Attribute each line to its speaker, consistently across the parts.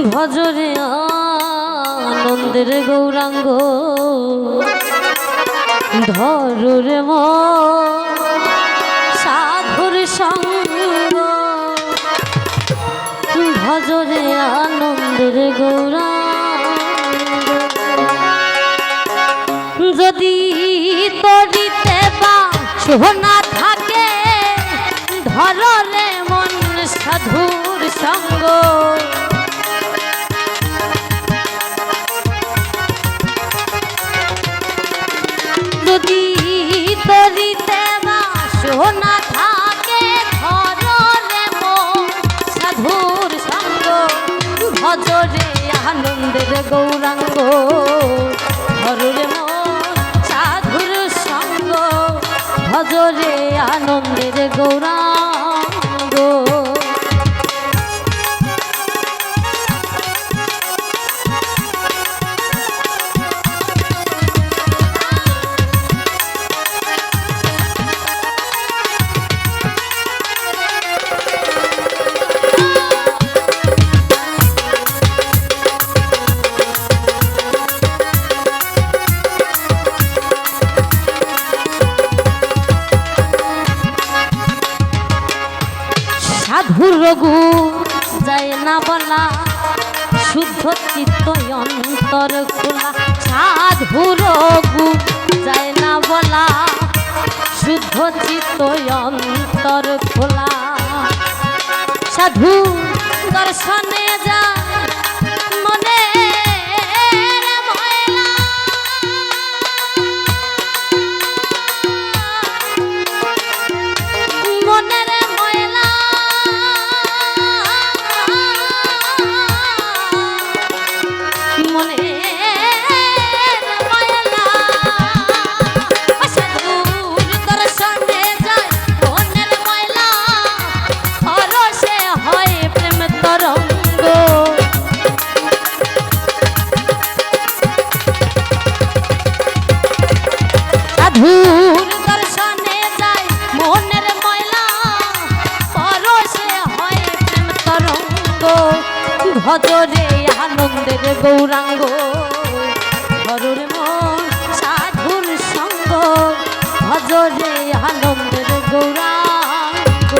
Speaker 1: ভজরে আনন্দের গৌরাঙ্গ ধরুরে সাধুর সঙ্গ ভজরে আনন্দের গৌরাঙ্গ যদি তরিতে বা সোনা থাকে ধরলে মন সাধুর সঙ্গ যদি তরিতে বা সোনা থাকে ধরলে মন সাধুর সঙ্গ ভজরে আনন্দের গৌরাঙ্গ ধরলে মন সাধুর সঙ্গ ভজরে আনন্দের গৌরাঙ্গ সাধুর রঘু যায় না বলা শুদ্ধ চিত্ত অন্তর খোলা সাধুর রঘু যায় না বলা শুদ্ধ চিত্ত অন্তর খোলা সাধু দর্শনে যায় মনে সাধুর দর্শনে যায় মনের ময়লা পরশে হয় প্রেম তরঙ্গ ভজরে আনন্দের গৌরাঙ্গ ধরুর মন সাধুর সঙ্গ ভজরে আনন্দের গৌরাঙ্গ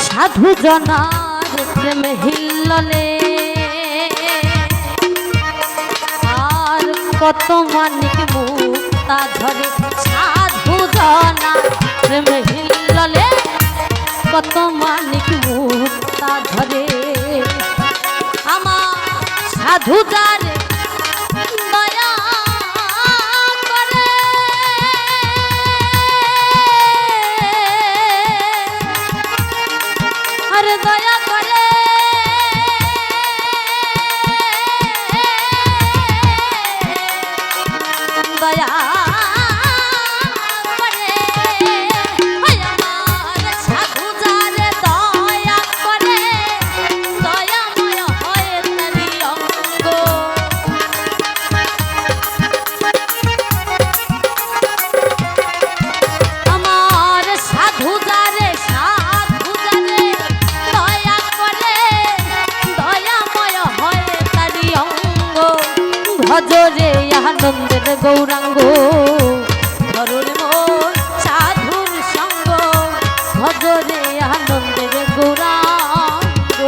Speaker 1: সাধু জনার প্রেম হিল্ললে আর কত মানিক মুক্তা ধরে সাধু জনার প্রেম হিল্ললে কত মানিক মুক্তা ধরে আমার সাধু যারে দয়া করে আরে দয়া করে দয়া করে আমার সাধু যারে দয়া করে দয়াময় হয় তারি অঙ্গ আমার সাধু যারে দয়া করে দয়াময় হয় তারি অঙ্গ ভজরে আনন্দের গৌরাঙ্গ ধরুর মন সাধুর সঙ্গ ভজরে আনন্দের গৌরাঙ্গ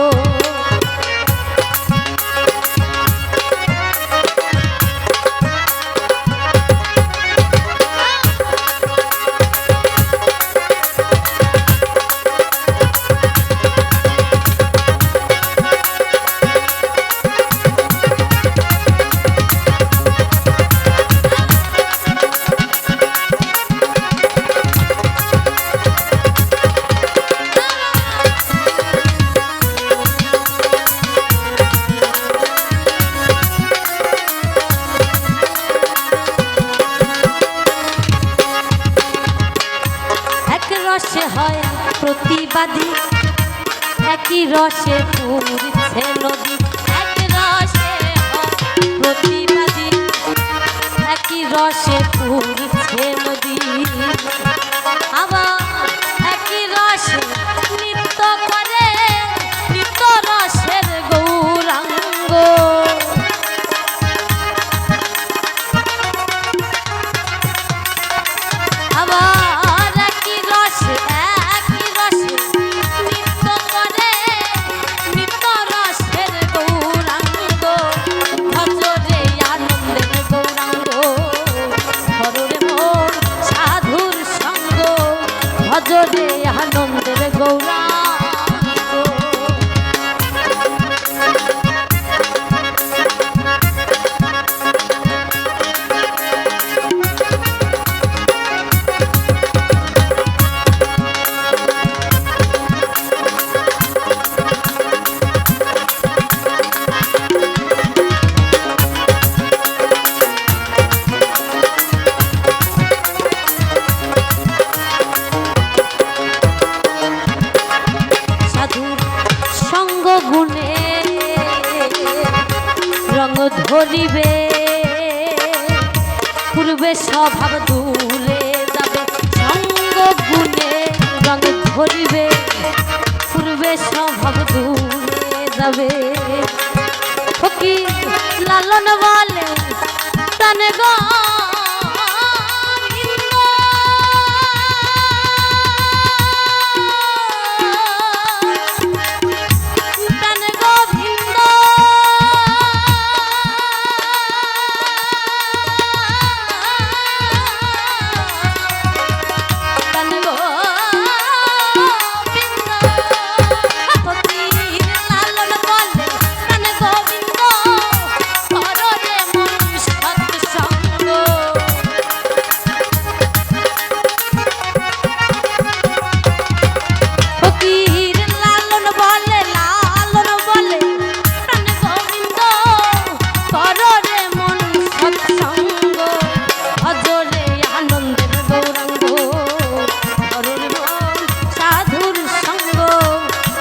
Speaker 1: প্রতিবাদী একই রসে পুরছে নদী এক রসে প্রতিবাদী একই রসে পুরছে নদী আবার একই রসে নৃত্য করে নৃত্য রসের গৌরাঙ্গ আবার একই রসে নৃত্য করে নৃত্য রসের গৌরাঙ্গ ভজরে আনন্দের গৌরাঙ্গ ধররে মন সাধুর সঙ্গ ভজরে আনন্দের গৌরাঙ্গ গুণে রঙ ধরিবে পূর্বে স্বভাব দুলে যাবে সঙ্গ গুণে রঙ ধরিবে পূর্বে স্বভাব দুলে যাবে ফকির লালন বলে প্রাণ গো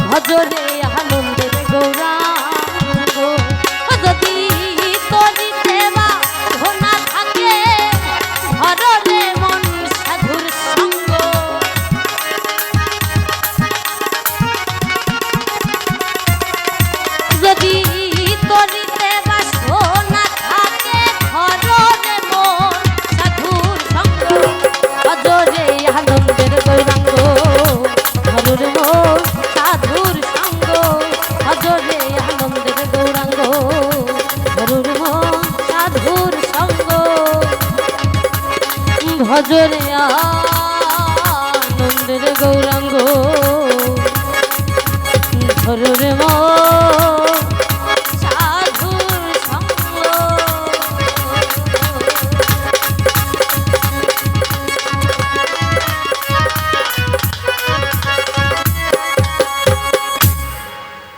Speaker 1: ভজরে আনন্দের গৌরাঙ্গ যদি তোরি সেবা ঘনা থাকে ধরলে মন সাধুর সঙ্গ যদি তোরি সেবা ঘনা থাকে ধরলে মন সাধুর সঙ্গ ভজরে আনন্দের গৌরাঙ্গ ধরলে মন সাধুর সঙ্গ ভজরে আনন্দের গৌরাঙ্গ ধরুর সাধুর সঙ্গ ভজরে আনন্দের গৌরাঙ্গ